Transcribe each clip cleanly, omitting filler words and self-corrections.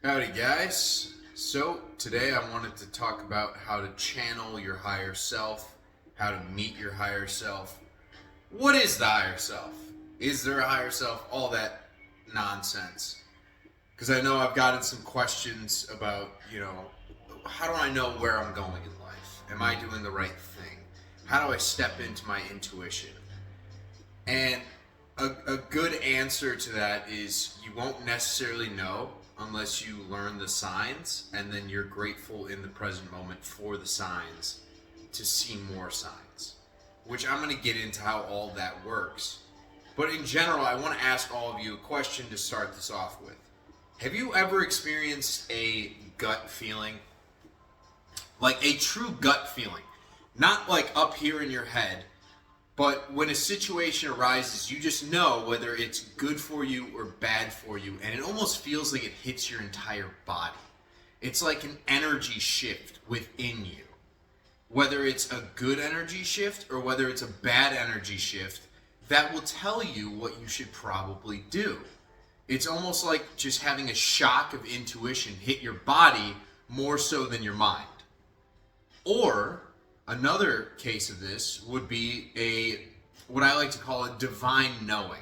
Howdy guys. So today I wanted to talk about how to channel your higher self, how to meet your higher self. What is the higher self? Is there a higher self? All that nonsense. Because I know I've gotten some questions about, how do I know where I'm going in life? Am I doing the right thing? How do I step into my intuition? And a good answer to that is you won't necessarily know unless you learn the signs, and then you're grateful in the present moment for the signs to see more signs, which I'm going to get into how all that works. But in general, I want to ask all of you a question to start this off with. Have you ever experienced a gut feeling? Like a true gut feeling. Not like up here in your head, but when a situation arises, you just know whether it's good for you or bad for you, and it almost feels like it hits your entire body. It's like an energy shift within you. Whether it's a good energy shift or whether it's a bad energy shift, that will tell you what you should probably do. It's almost like just having a shock of intuition hit your body more so than your mind. Or another case of this would be what I like to call a divine knowing.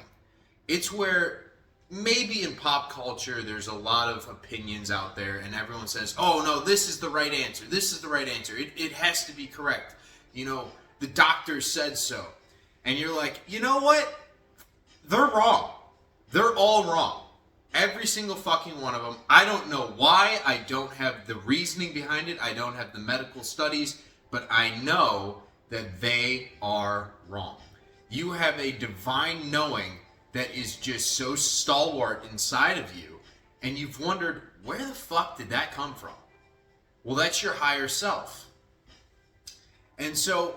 It's where maybe in pop culture there's a lot of opinions out there and everyone says, oh no, this is the right answer. This is the right answer. It has to be correct. The doctor said so. And you're like, you know what? They're wrong. They're all wrong. Every single fucking one of them. I don't know why. I don't have the reasoning behind it. I don't have the medical studies. But I know that they are wrong. You have a divine knowing that is just so stalwart inside of you, and you've wondered, where the fuck did that come from? Well, that's your higher self. And so,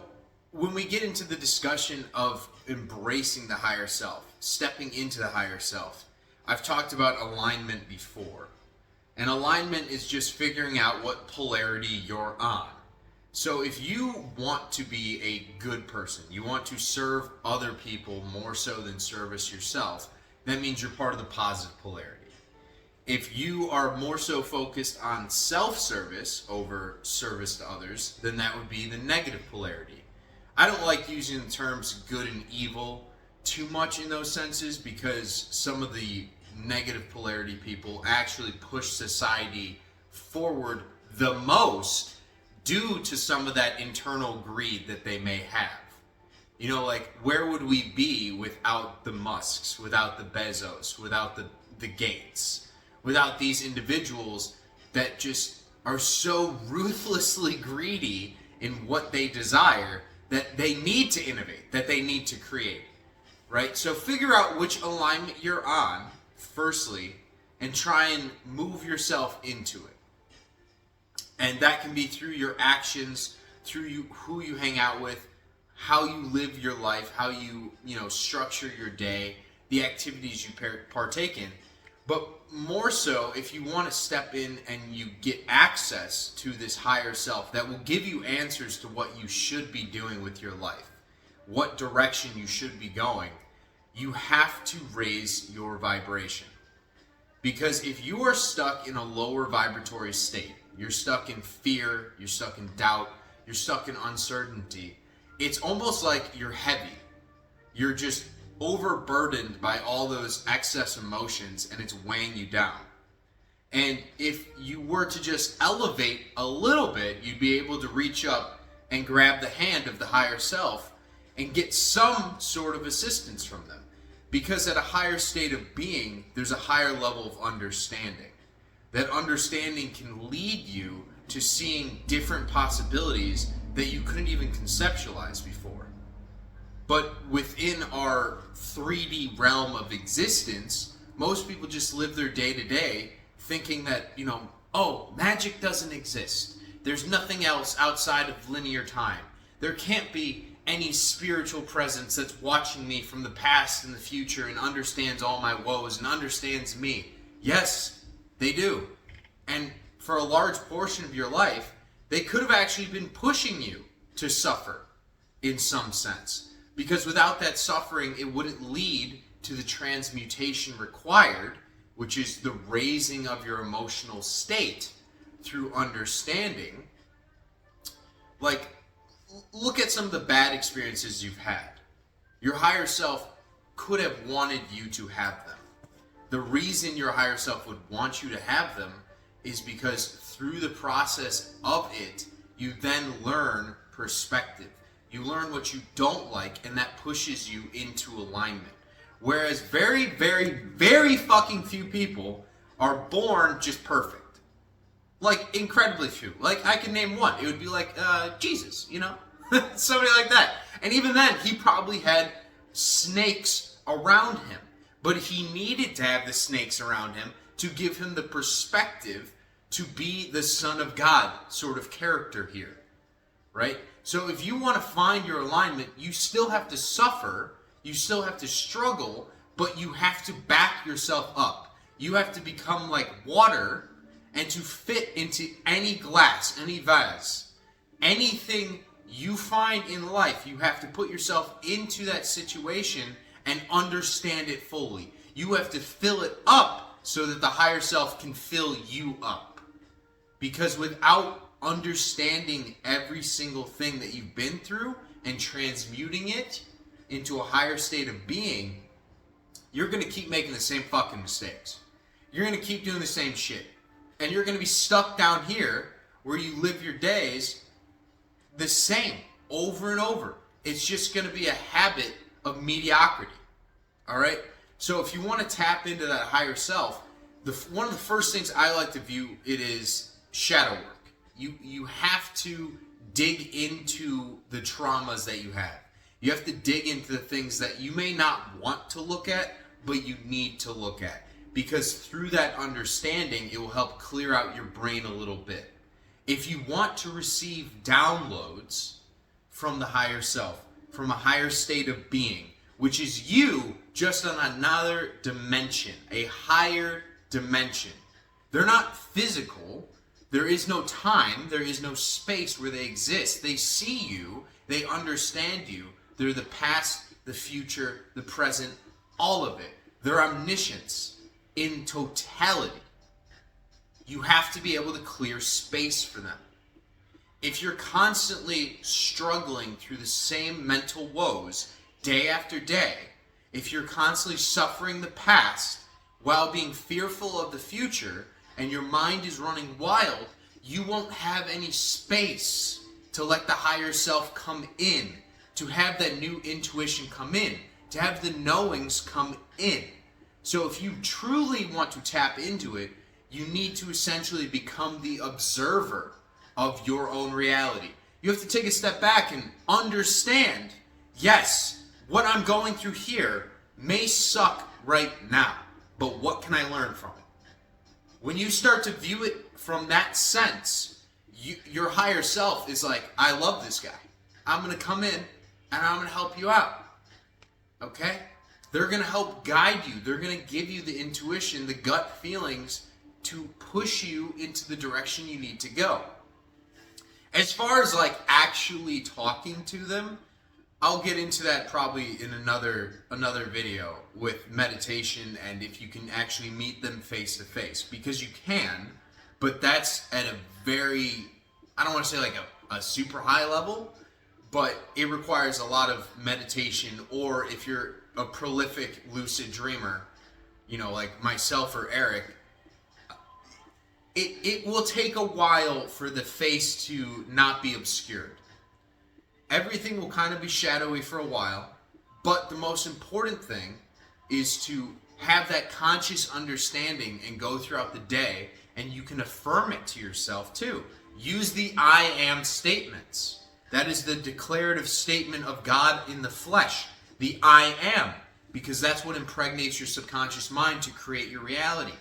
when we get into the discussion of embracing the higher self, stepping into the higher self, I've talked about alignment before. And alignment is just figuring out what polarity you're on. So if you want to be a good person, you want to serve other people more so than service yourself, that means you're part of the positive polarity. If you are more so focused on self-service over service to others, then that would be the negative polarity. I don't like using the terms good and evil too much in those senses because some of the negative polarity people actually push society forward the most due to some of that internal greed that they may have. Where would we be without the Musks, without the Bezos, without the Gates, without these individuals that just are so ruthlessly greedy in what they desire that they need to innovate, that they need to create, right? So figure out which alignment you're on, firstly, and try and move yourself into it. And that can be through your actions, through who you hang out with, how you live your life, how you structure your day, the activities you partake in. But more so, if you want to step in and you get access to this higher self that will give you answers to what you should be doing with your life, what direction you should be going, you have to raise your vibration. Because if you are stuck in a lower vibratory state, you're stuck in fear, you're stuck in doubt, you're stuck in uncertainty, it's almost like you're heavy. You're just overburdened by all those excess emotions and it's weighing you down. And if you were to just elevate a little bit, you'd be able to reach up and grab the hand of the higher self and get some sort of assistance from them. Because at a higher state of being, there's a higher level of understanding. That understanding can lead you to seeing different possibilities that you couldn't even conceptualize before. But within our 3D realm of existence, most people just live their day to day thinking that, magic doesn't exist. There's nothing else outside of linear time. There can't be any spiritual presence that's watching me from the past and the future and understands all my woes and understands me. Yes, they do. And for a large portion of your life, they could have actually been pushing you to suffer in some sense. Because without that suffering, it wouldn't lead to the transmutation required which is the raising of your emotional state through understanding. Like, look at some of the bad experiences you've had. Your higher self could have wanted you to have them. The reason your higher self would want you to have them is because through the process of it, you then learn perspective. You learn what you don't like, and that pushes you into alignment. Whereas very, very, very fucking few people are born just perfect. Like, incredibly few. Like, I can name one. It would be like, Jesus, you know? Somebody like that. And even then, he probably had snakes around him. But he needed to have the snakes around him to give him the perspective to be the Son of God sort of character here. Right? So if you want to find your alignment, you still have to suffer, you still have to struggle, but you have to back yourself up. You have to become like water, and to fit into any glass, any vase, anything you find in life, you have to put yourself into that situation and understand it fully. You have to fill it up so that the higher self can fill you up. Because without understanding every single thing that you've been through and transmuting it into a higher state of being, you're going to keep making the same fucking mistakes. You're going to keep doing the same shit. And you're going to be stuck down here where you live your days the same over and over. It's just going to be a habit of mediocrity. All right? So if you want to tap into that higher self, one of the first things I like to view it is shadow work. You have to dig into the traumas that you have. You have to dig into the things that you may not want to look at, but you need to look at. Because through that understanding, it will help clear out your brain a little bit. If you want to receive downloads from the higher self, from a higher state of being, which is you just on another dimension, a higher dimension. They're not physical. There is no time, there is no space where they exist. They see you, they understand you. They're the past, the future, the present, all of it. They're omniscience in totality. You have to be able to clear space for them. If you're constantly struggling through the same mental woes day after day, if you're constantly suffering the past while being fearful of the future, and your mind is running wild, you won't have any space to let the higher self come in, to have that new intuition come in, to have the knowings come in. So if you truly want to tap into it, you need to essentially become the observer of your own reality. You have to take a step back and understand, yes, what I'm going through here may suck right now, but what can I learn from it? When you start to view it from that sense, your higher self is like, I love this guy. I'm going to come in and I'm going to help you out. Okay? They're going to help guide you. They're going to give you the intuition, the gut feelings to push you into the direction you need to go. As far as like actually talking to them, I'll get into that probably in another video with meditation and if you can actually meet them face to face, because you can, but that's at a very, I don't want to say like a super high level, but it requires a lot of meditation. Or if you're a prolific lucid dreamer, you know, like myself or Eric, it will take a while for the face to not be obscured. Everything will kind of be shadowy for a while, but the most important thing is to have that conscious understanding and go throughout the day, and you can affirm it to yourself too. Use the I am statements. That is the declarative statement of God in the flesh. The I am, because that's what impregnates your subconscious mind to create your reality.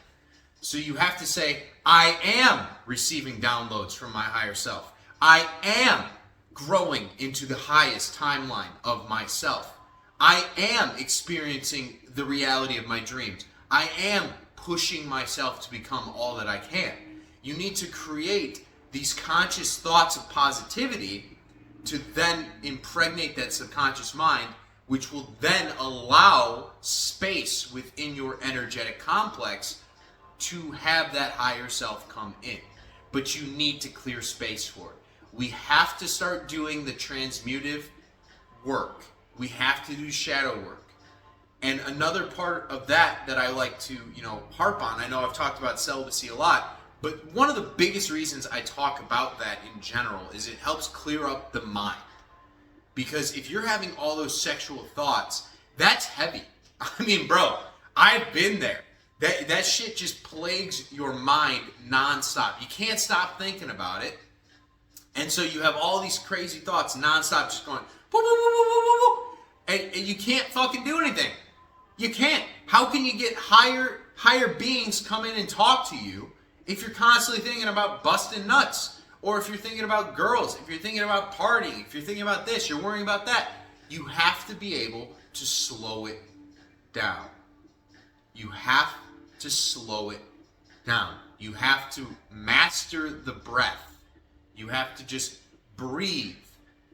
So you have to say, I am receiving downloads from my higher self. I am growing into the highest timeline of myself. I am experiencing the reality of my dreams. I am pushing myself to become all that I can. You need to create these conscious thoughts of positivity to then impregnate that subconscious mind, which will then allow space within your energetic complex to have that higher self come in, but you need to clear space for it. We have to start doing the transmutive work. We have to do shadow work. And another part of that I like to, harp on, I know I've talked about celibacy a lot, but one of the biggest reasons I talk about that in general is it helps clear up the mind. Because if you're having all those sexual thoughts, that's heavy. I mean, bro, I've been there. That shit just plagues your mind nonstop. You can't stop thinking about it. And so you have all these crazy thoughts nonstop just going, boo, boo, boo, boo, boo, boo, and you can't fucking do anything. You can't. How can you get higher beings come in and talk to you if you're constantly thinking about busting nuts? Or if you're thinking about girls, if you're thinking about partying, if you're thinking about this, you're worrying about that. You have to be able to slow it down. You have to slow it down. You have to master the breath. You have to just breathe.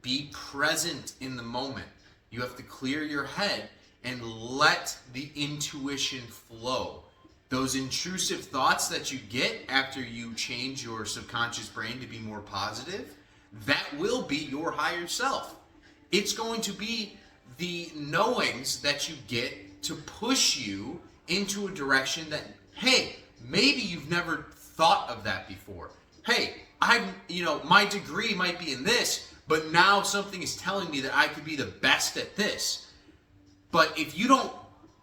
Be present in the moment. You have to clear your head and let the intuition flow. Those intrusive thoughts that you get after you change your subconscious brain to be more positive, that will be your higher self. It's going to be the knowings that you get to push you into a direction that, hey, maybe you've never thought of that before. Hey, my degree might be in this, but now something is telling me that I could be the best at this. But if you don't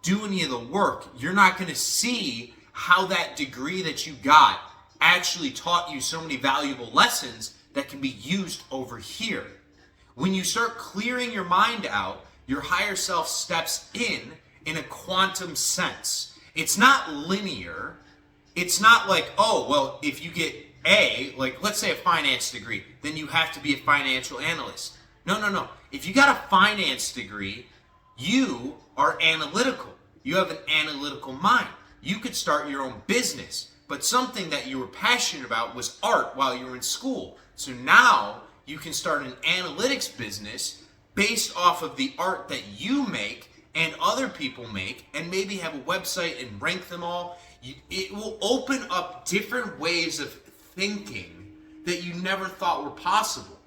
do any of the work, you're not going to see how that degree that you got actually taught you so many valuable lessons that can be used over here. When you start clearing your mind out, your higher self steps in a quantum sense. It's not linear. It's not like, oh, well, if you get A, like let's say a finance degree, then you have to be a financial analyst. No. If you got a finance degree, you are analytical. You have an analytical mind. You could start your own business, but something that you were passionate about was art while you were in school. So now you can start an analytics business based off of the art that you make and other people make, and maybe have a website and rank them all. It will open up different ways of thinking that you never thought were possible.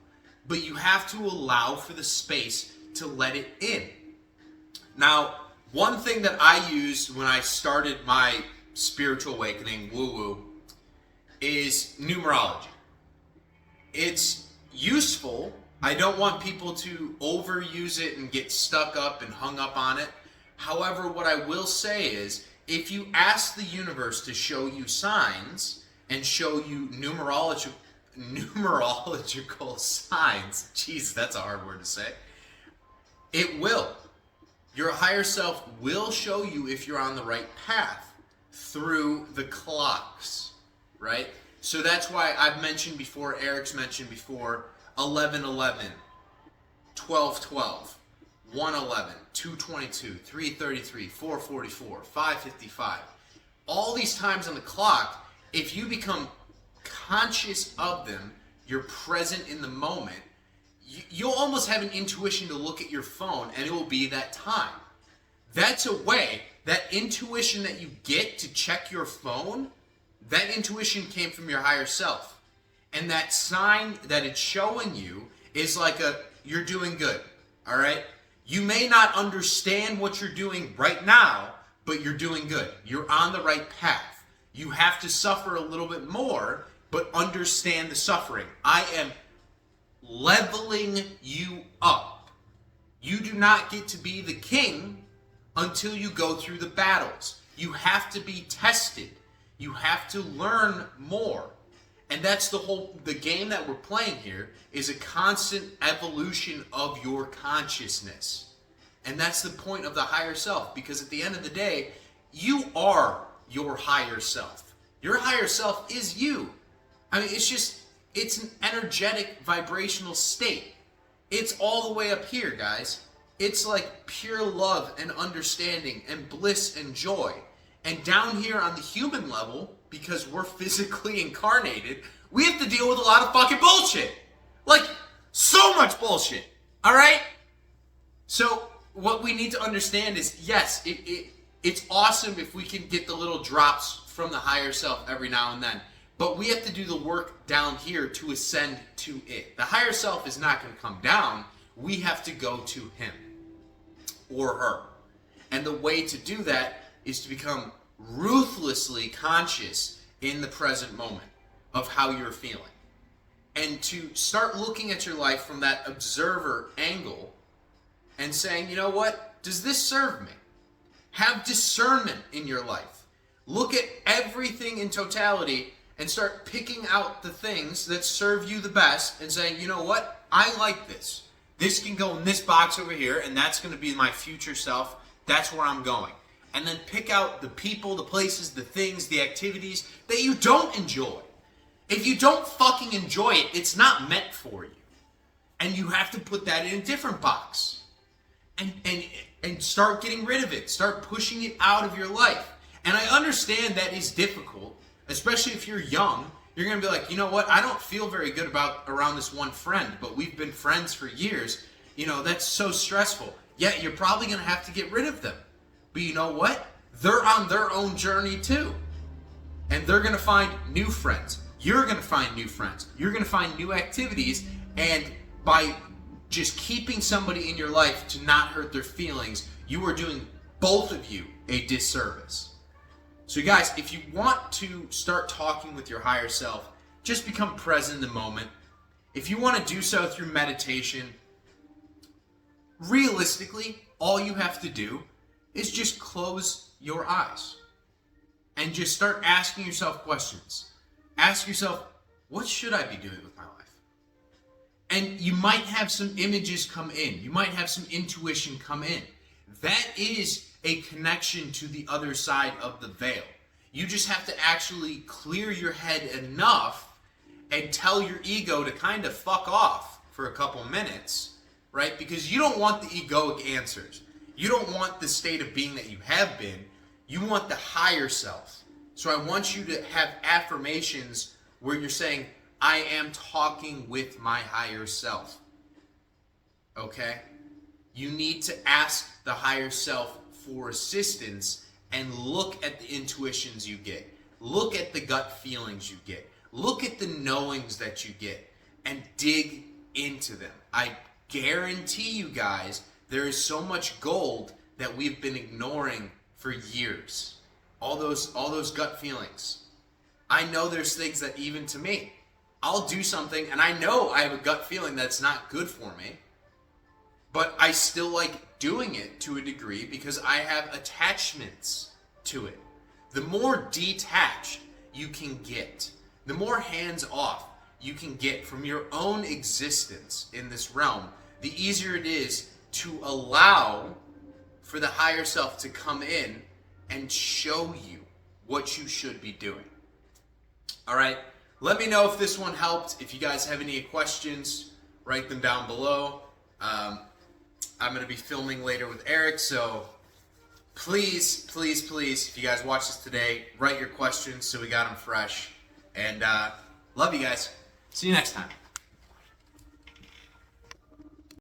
But you have to allow for the space to let it in. Now, one thing that I used when I started my spiritual awakening, woo-woo, is numerology. It's useful. I don't want people to overuse it and get stuck up and hung up on it. However, what I will say is, if you ask the universe to show you signs and show you numerological signs, jeez, that's a hard word to say, it will. Your higher self will show you if you're on the right path through the clocks, right? So that's why I've mentioned before, Eric's mentioned before, 11:11, 12:12, 1:11, 2:22, 3:33, 4:44, 5:55. All these times on the clock, if you become conscious of them, you're present in the moment, you'll almost have an intuition to look at your phone and it will be that time. That's a way, that intuition that you get to check your phone, that intuition came from your higher self. And that sign that it's showing you is like you're doing good, all right? You may not understand what you're doing right now, but you're doing good. You're on the right path. You have to suffer a little bit more, but understand the suffering. I am leveling you up. You do not get to be the king until you go through the battles. You have to be tested. You have to learn more. And that's the game that we're playing here is a constant evolution of your consciousness. And that's the point of the higher self, because at the end of the day, you are your higher self. Your higher self is you. I mean, it's an energetic vibrational state. It's all the way up here, guys. It's like pure love and understanding and bliss and joy. And down here on the human level, because we're physically incarnated, we have to deal with a lot of fucking bullshit. Like, so much bullshit. All right? So, what we need to understand is, yes, It's awesome if we can get the little drops from the higher self every now and then. But we have to do the work down here to ascend to it. The higher self is not going to come down. We have to go to him or her. And the way to do that is to become ruthlessly conscious in the present moment of how you're feeling. And to start looking at your life from that observer angle and saying, you know what? Does this serve me? Have discernment in your life. Look at everything in totality and start picking out the things that serve you the best and saying, you know what? I like this. This can go in this box over here, and that's going to be my future self. That's where I'm going. And then pick out the people, the places, the things, the activities that you don't enjoy. If you don't fucking enjoy it, it's not meant for you. And you have to put that in a different box. And start getting rid of it. Start pushing it out of your life. And I understand that is difficult. Especially if you're young, you're going to be like, you know what, I don't feel very good around this one friend, but we've been friends for years. You know, that's so stressful. Yeah, you're probably going to have to get rid of them. But you know what? They're on their own journey too. And they're going to find new friends. You're going to find new friends. You're going to find new activities. And by just keeping somebody in your life to not hurt their feelings, you are doing both of you a disservice. So guys, if you want to start talking with your higher self, just become present in the moment. If you want to do so through meditation, realistically, all you have to do is just close your eyes and just start asking yourself questions. Ask yourself, what should I be doing with my life? And you might have some images come in. You might have some intuition come in. That is a connection to the other side of the veil. You just have to actually clear your head enough and tell your ego to kind of fuck off for a couple minutes, right? Because you don't want the egoic answers. You don't want the state of being that you have been. You want the higher self. So I want you to have affirmations where you're saying, I am talking with my higher self. Okay? You need to ask the higher self for assistance and look at the intuitions you get. Look at the gut feelings you get. Look at the knowings that you get and dig into them. I guarantee you guys, there is so much gold that we've been ignoring for years. All those gut feelings. I know there's things that even to me, I'll do something and I know I have a gut feeling that's not good for me. But I still like doing it to a degree because I have attachments to it. The more detached you can get, the more hands off you can get from your own existence in this realm, the easier it is to allow for the higher self to come in and show you what you should be doing. All right, let me know if this one helped. If you guys have any questions, write them down below. I'm going to be filming later with Eric, so please, please, please, if you guys watch this today, write your questions so we got them fresh. And love you guys. See you next time.